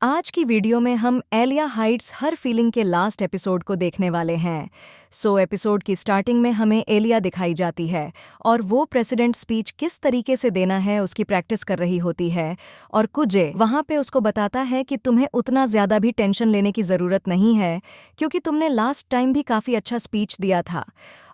आज की वीडियो में हम एलिया हाइट्स हर फीलिंग के लास्ट एपिसोड को देखने वाले हैं। एपिसोड की स्टार्टिंग में हमें एलिया दिखाई जाती है और वो प्रेसिडेंट स्पीच किस तरीके से देना है उसकी प्रैक्टिस कर रही होती है। और कुजे वहाँ पे उसको बताता है कि तुम्हें उतना ज़्यादा भी टेंशन लेने की ज़रूरत नहीं है क्योंकि तुमने लास्ट टाइम भी काफ़ी अच्छा स्पीच दिया था।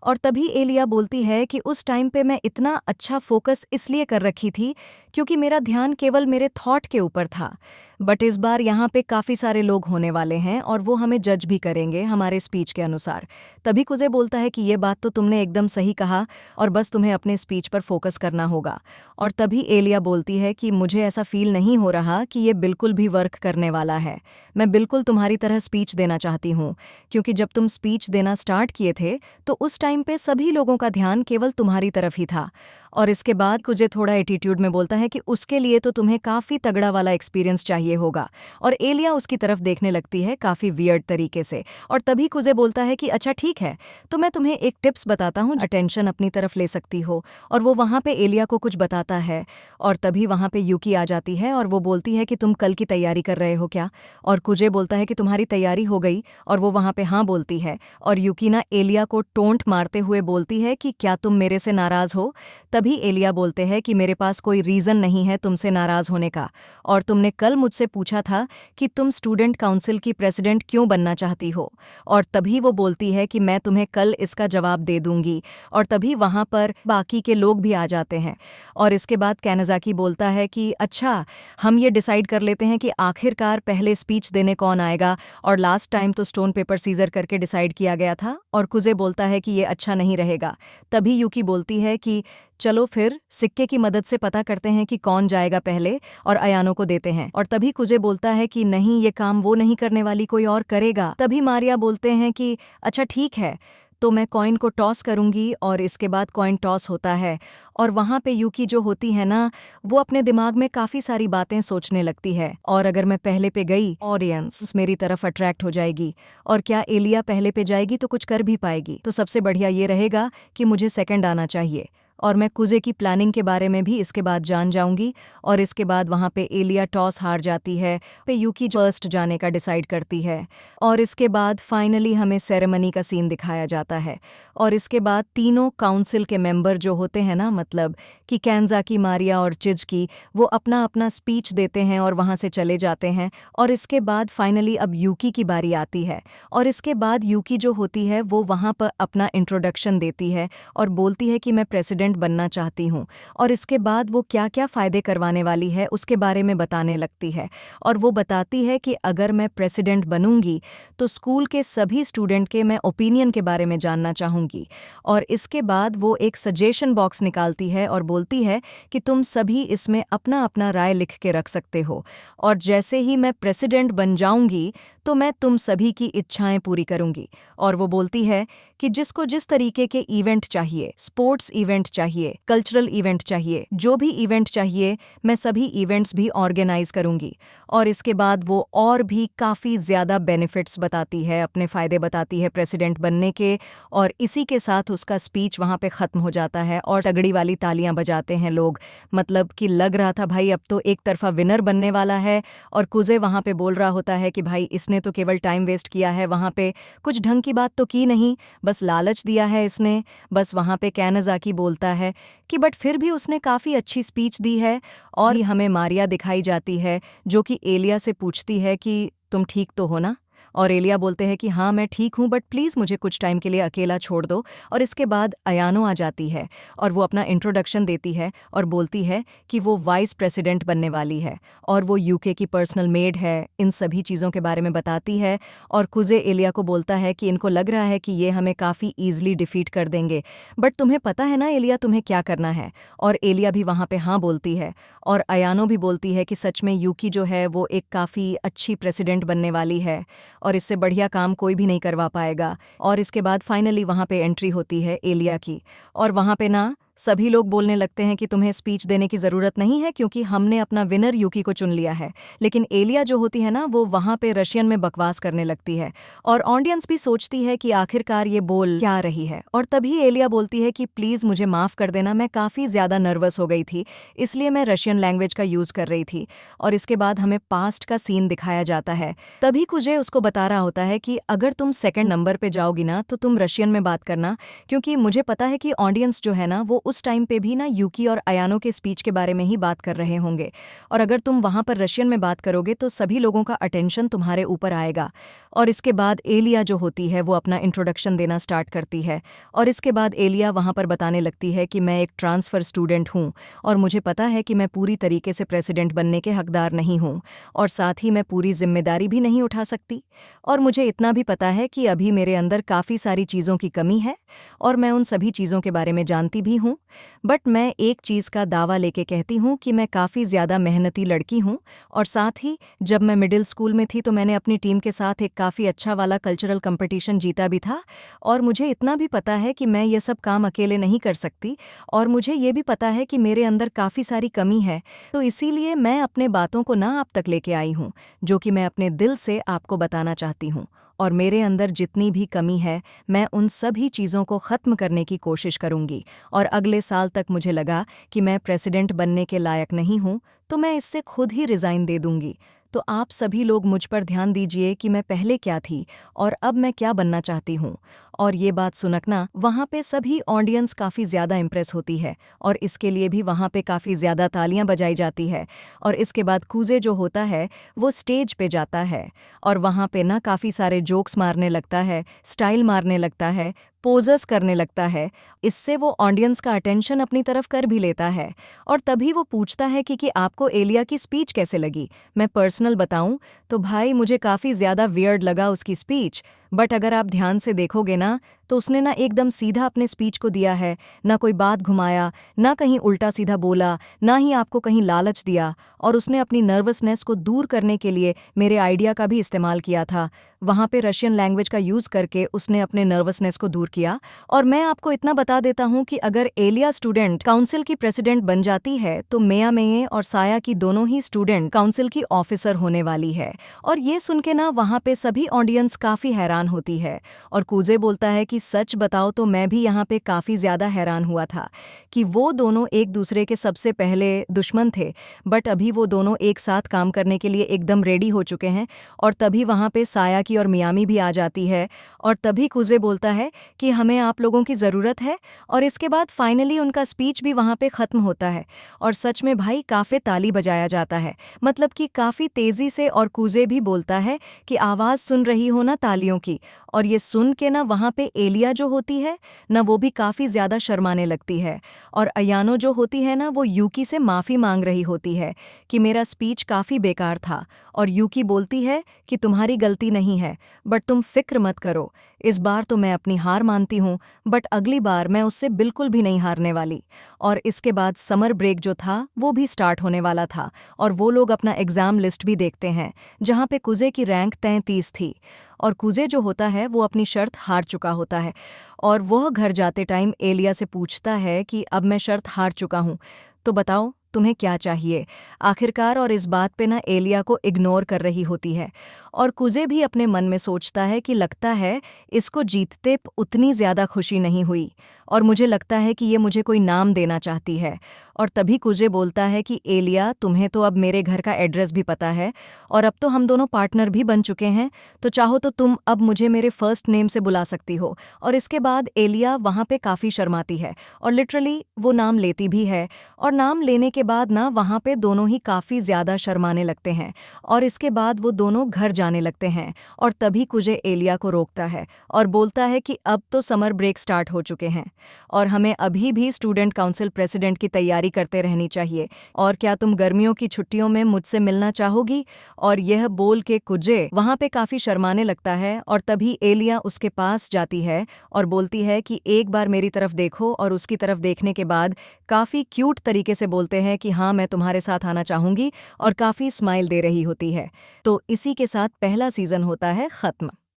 और तभी एलिया बोलती है कि उस टाइम पे मैं इतना अच्छा फोकस इसलिए कर रखी थी क्योंकि मेरा ध्यान केवल मेरे थॉट के ऊपर था। बट इस बार यहाँ पे काफ़ी सारे लोग होने वाले हैं और वो हमें जज भी करेंगे हमारे स्पीच के अनुसार। तभी कुजे बोलता है कि ये बात तो तुमने एकदम सही कहा और बस तुम्हें अपने स्पीच पर फोकस करना होगा। और तभी एलिया बोलती है कि मुझे ऐसा फील नहीं हो रहा कि ये बिल्कुल भी वर्क करने वाला है। मैं बिल्कुल तुम्हारी तरह स्पीच देना चाहती हूँ क्योंकि जब तुम स्पीच देना स्टार्ट किए थे तो उस टाइम पे सभी लोगों का ध्यान केवल तुम्हारी तरफ ही था। और इसके बाद कुजे थोड़ा एटीट्यूड में बोलता है कि उसके लिए तो तुम्हें काफ़ी तगड़ा वाला एक्सपीरियंस चाहिए होगा। और एलिया उसकी तरफ देखने लगती है काफ़ी वियर्ड तरीके से। और तभी कुजे बोलता है कि अच्छा ठीक है, तो मैं तुम्हें एक टिप्स बताता हूँ, अटेंशन अपनी तरफ ले सकती हो। और वो वहाँ पे एलिया को कुछ बताता है। और तभी वहाँ पे यूकी आ जाती है और वो बोलती है कि तुम कल की तैयारी कर रहे हो क्या। और कुजे बोलता है कि तुम्हारी तैयारी हो गई और वो वहाँ पे हाँ बोलती है। और यूकी ना एलिया को टोंट मारते हुए बोलती है कि क्या तुम मेरे से नाराज़ हो। तभी एलिया बोलते हैं कि मेरे पास कोई रीज़न नहीं है तुमसे नाराज़ होने का। और तुमने कल मुझसे पूछा था कि तुम स्टूडेंट काउंसिल की प्रेसिडेंट क्यों बनना चाहती हो। और तभी वो बोलती है कि मैं तुम्हें कल इसका जवाब दे दूंगी। और तभी वहाँ पर बाकी के लोग भी आ जाते हैं। और इसके बाद कैनाज़ाकी बोलता है कि अच्छा, हम ये डिसाइड कर लेते हैं कि आखिरकार पहले स्पीच देने कौन आएगा। और लास्ट टाइम तो स्टोन पेपर सीजर करके डिसाइड किया गया था। और कुजे बोलता है कि ये अच्छा नहीं रहेगा। तभी यूकी बोलती है कि चलो फिर सिक्के की मदद से पता करते हैं कि कौन जाएगा पहले और अयानो को देते हैं। और तभी कुजे बोलता है कि नहीं, ये काम वो नहीं करने वाली, कोई और करेगा। तभी मारिया बोलते हैं कि अच्छा ठीक है, तो मैं कॉइन को टॉस करूंगी। और इसके बाद कॉइन टॉस होता है और वहाँ पे यूकी जो होती है ना, वो अपने दिमाग में काफ़ी सारी बातें सोचने लगती है। और अगर मैं पहले पे गई, ऑडियंस मेरी तरफ अट्रैक्ट हो जाएगी। और क्या एलिया पहले पे जाएगी तो कुछ कर भी पाएगी। तो सबसे बढ़िया ये रहेगा कि मुझे सेकंड आना चाहिए। और मैं कुजे की प्लानिंग के बारे में भी इसके बाद जान जाऊंगी। और इसके बाद वहाँ पे एलिया टॉस हार जाती है, पे यूकी फर्स्ट जाने का डिसाइड करती है। और इसके बाद फाइनली हमें सेरेमनी का सीन दिखाया जाता है। और इसके बाद तीनों काउंसिल के मेंबर जो होते हैं ना, मतलब कि कैनाज़ाकी, मारिया और चिज़की, वो अपना अपना स्पीच देते हैं और वहाँ से चले जाते हैं। और इसके बाद फाइनली अब यूकी की बारी आती है। और इसके बाद यूकी जो होती है वो वहाँ पर अपना इंट्रोडक्शन देती है और बोलती है कि मैं प्रेसिडेंट बनना चाहती हूँ। और इसके बाद वो क्या क्या फ़ायदे करवाने वाली है उसके बारे में बताने लगती है। और वो बताती है कि अगर मैं प्रेसिडेंट बनूंगी तो स्कूल के सभी स्टूडेंट के मैं ओपिनियन के बारे में जानना चाहूँगी। और इसके बाद वो एक सजेशन बॉक्स निकालती है और बोलती है कि तुम सभी इसमें अपना अपना राय लिख के रख सकते हो। और जैसे ही मैं प्रेसिडेंट बन जाऊंगी तो मैं तुम सभी की इच्छाएं पूरी करूंगी। और वो बोलती है कि जिसको जिस तरीके के इवेंट चाहिए, स्पोर्ट्स इवेंट चाहिए, कल्चरल इवेंट चाहिए, जो भी इवेंट चाहिए, मैं सभी इवेंट्स भी ऑर्गेनाइज करूंगी। और इसके बाद वो और भी काफ़ी ज़्यादा बेनिफिट्स बताती है, अपने फ़ायदे बताती है प्रेसिडेंट बनने के। और इसी के साथ उसका स्पीच वहाँ पे ख़त्म हो जाता है और तगड़ी वाली तालियां बजाते हैं लोग। मतलब कि लग रहा था भाई अब तो एक तरफा विनर बनने वाला है। और कुजे वहाँ पे बोल रहा होता है कि भाई इसने तो केवल टाइम वेस्ट किया है, वहाँ पे कुछ ढंग की बात तो की नहीं, बस लालच दिया है इसने। बस वहाँ पे कैनाज़ाकी बोलता है कि बट फिर भी उसने काफ़ी अच्छी स्पीच दी है। और हमें मारिया दिखाई जाती है जो कि एलिया से पूछती है कि तुम ठीक तो हो ना। और एलिया बोलते हैं कि हाँ मैं ठीक हूँ, बट प्लीज़ मुझे कुछ टाइम के लिए अकेला छोड़ दो। और इसके बाद अयानो आ जाती है और वो अपना इंट्रोडक्शन देती है और बोलती है कि वो वाइस प्रेसिडेंट बनने वाली है और वो यूके की पर्सनल मेड है, इन सभी चीज़ों के बारे में बताती है। और कुजे एलिया को बोलता है कि इनको लग रहा है कि ये हमें काफ़ी ईजिली डिफीट कर देंगे, बट तुम्हें पता है ना एलिया तुम्हें क्या करना है। और एलिया भी वहाँ पे हाँ बोलती है। और अयानो भी बोलती है कि सच में यूकी जो है वो एक काफ़ी अच्छी प्रेसिडेंट बनने वाली है और इससे बढ़िया काम कोई भी नहीं करवा पाएगा। और इसके बाद फाइनली वहाँ पे एंट्री होती है एलिया की। और वहाँ पे ना सभी लोग बोलने लगते हैं कि तुम्हें स्पीच देने की ज़रूरत नहीं है क्योंकि हमने अपना विनर यूकी को चुन लिया है। लेकिन एलिया जो होती है ना, वो वहाँ पे रशियन में बकवास करने लगती है और ऑडियंस भी सोचती है कि आखिरकार ये बोल क्या रही है। और तभी एलिया बोलती है कि प्लीज़ मुझे माफ़ कर देना, मैं काफ़ी ज़्यादा नर्वस हो गई थी, इसलिए मैं रशियन लैंग्वेज का यूज़ कर रही थी। और इसके बाद हमें पास्ट का सीन दिखाया जाता है। तभी कुजे उसको बता रहा होता है कि अगर तुम सेकंड नंबर पे जाओगी ना तो तुम रशियन में बात करना, क्योंकि मुझे पता है कि ऑडियंस जो है ना वो उस टाइम पे भी ना यूकी और अयानो के स्पीच के बारे में ही बात कर रहे होंगे। और अगर तुम वहाँ पर रशियन में बात करोगे तो सभी लोगों का अटेंशन तुम्हारे ऊपर आएगा। और इसके बाद एलिया जो होती है वो अपना इंट्रोडक्शन देना स्टार्ट करती है। और इसके बाद एलिया वहाँ पर बताने लगती है कि मैं एक ट्रांसफ़र स्टूडेंट हूँ और मुझे पता है कि मैं पूरी तरीके से प्रेसिडेंट बनने के हकदार नहीं हूँ और साथ ही मैं पूरी जिम्मेदारी भी नहीं उठा सकती। और मुझे इतना भी पता है कि अभी मेरे अंदर काफ़ी सारी चीज़ों की कमी है और मैं उन सभी चीज़ों के बारे में जानती भी हूँ। बट मैं एक चीज़ का दावा लेके कहती हूँ कि मैं काफ़ी ज़्यादा मेहनती लड़की हूँ और साथ ही जब मैं मिडिल स्कूल में थी तो मैंने अपनी टीम के साथ एक काफ़ी अच्छा वाला कल्चरल कंपटीशन जीता भी था। और मुझे इतना भी पता है कि मैं ये सब काम अकेले नहीं कर सकती और मुझे ये भी पता है कि मेरे अंदर काफ़ी सारी कमी है। तो इसीलिए मैं अपने बातों को ना आप तक लेके आई हूँ, जो कि मैं अपने दिल से आपको बताना चाहती हूँ। और मेरे अंदर जितनी भी कमी है मैं उन सभी चीज़ों को ख़त्म करने की कोशिश करूँगी। और अगले साल तक मुझे लगा कि मैं प्रेसिडेंट बनने के लायक नहीं हूँ तो मैं इससे खुद ही रिज़ाइन दे दूँगी। तो आप सभी लोग मुझ पर ध्यान दीजिए कि मैं पहले क्या थी और अब मैं क्या बनना चाहती हूँ। और ये बात सुनकना वहाँ पे सभी ऑडियंस काफ़ी ज़्यादा इम्प्रेस होती है और इसके लिए भी वहाँ पे काफ़ी ज़्यादा तालियां बजाई जाती है। और इसके बाद कुजे जो होता है वो स्टेज पे जाता है और वहाँ पे ना काफ़ी सारे जोक्स मारने लगता है, स्टाइल मारने लगता है, पोजर्स करने लगता है। इससे वो ऑडियंस का अटेंशन अपनी तरफ कर भी लेता है। और तभी वो पूछता है कि आपको एलिया की स्पीच कैसे लगी। मैं पर्सनल बताऊं तो भाई मुझे काफ़ी ज़्यादा वियर्ड लगा उसकी स्पीच। बट अगर आप ध्यान से देखोगे ना तो उसने ना एकदम सीधा अपने स्पीच को दिया है, ना कोई बात घुमाया, ना कहीं उल्टा सीधा बोला, ना ही आपको कहीं लालच दिया। और उसने अपनी नर्वसनेस को दूर करने के लिए मेरे आइडिया का भी इस्तेमाल किया था। वहाँ पे रशियन लैंग्वेज का यूज़ करके उसने अपने नर्वसनेस को दूर किया। और मैं आपको इतना बता देता हूँ कि अगर एलिया स्टूडेंट काउंसिल की प्रेसिडेंट बन जाती है तो मेया मेये और साया की दोनों ही स्टूडेंट काउंसिल की ऑफिसर होने वाली है। और ये सुन के ना वहाँ पे सभी ऑडियंस काफ़ी हैरान होती है। और कुजे बोलता है कि सच बताओ तो मैं भी यहाँ पे काफ़ी ज़्यादा हैरान हुआ था कि वो दोनों एक दूसरे के सबसे पहले दुश्मन थे, बट अभी वो दोनों एक साथ काम करने के लिए एकदम रेडी हो चुके हैं। और तभी वहाँ पे साया की और मियामी भी आ जाती है और तभी कुजे बोलता है कि हमें आप लोगों की ज़रूरत है। और इसके बाद फाइनली उनका स्पीच भी वहाँ पे ख़त्म होता है और सच में भाई काफ़ी ताली बजाया जाता है, मतलब कि काफ़ी तेज़ी से। और कुजे भी बोलता है कि आवाज़ सुन रही हो ना तालियों की। और ये सुन के ना वहाँ पे एलिया जो होती है ना वो भी काफ़ी ज़्यादा शर्माने लगती है। और अयानो जो होती है ना वो यूकी से माफ़ी मांग रही होती है कि मेरा स्पीच काफ़ी बेकार था। और यूकी बोलती है कि तुम्हारी गलती नहीं है, बट तुम फिक्र मत करो, इस बार तो मैं अपनी हार मानती हूँ, बट अगली बार मैं उससे बिल्कुल भी नहीं हारने वाली। और इसके बाद समर ब्रेक जो था वो भी स्टार्ट होने वाला था और वो लोग अपना एग्ज़ाम लिस्ट भी देखते हैं जहाँ पे कुजे की रैंक 33 थी। और कुजे जो होता है वो अपनी शर्त हार चुका होता है और वह घर जाते टाइम एलिया से पूछता है कि अब मैं शर्त हार चुका हूँ तो बताओ तुम्हें क्या चाहिए आखिरकार। और इस बात पे ना एलिया को इग्नोर कर रही होती है और कुजे भी अपने मन में सोचता है कि लगता है इसको जीतते उतनी ज़्यादा खुशी नहीं हुई और मुझे लगता है कि ये मुझे कोई नाम देना चाहती है। और तभी कुजे बोलता है कि एलिया तुम्हें तो अब मेरे घर का एड्रेस भी पता है और अब तो हम दोनों पार्टनर भी बन चुके हैं, तो चाहो तो तुम अब मुझे मेरे फर्स्ट नेम से बुला सकती हो। और इसके बाद एलिया वहाँ पे काफ़ी शर्माती है और लिटरली वो नाम लेती भी है। और नाम लेने के बाद ना वहाँ पे दोनों ही काफ़ी ज़्यादा शर्माने लगते हैं और इसके बाद वो दोनों घर जाने लगते हैं। और तभी कुजे एलिया को रोकता है और बोलता है कि अब तो समर ब्रेक स्टार्ट हो चुके हैं और हमें अभी भी स्टूडेंट काउंसिल प्रेसिडेंट की तैयारी करते रहनी चाहिए। और क्या तुम गर्मियों की छुट्टियों में मुझसे मिलना चाहोगी। और यह बोल के कुजे वहाँ पे काफ़ी शर्माने लगता है और तभी एलिया उसके पास जाती है और बोलती है कि एक बार मेरी तरफ देखो। और उसकी तरफ देखने के बाद काफ़ी क्यूट तरीके से बोलते हैं कि हाँ मैं तुम्हारे साथ आना चाहूँगी और काफ़ी स्माइल दे रही होती है। तो इसी के साथ पहला सीज़न होता है ख़त्म।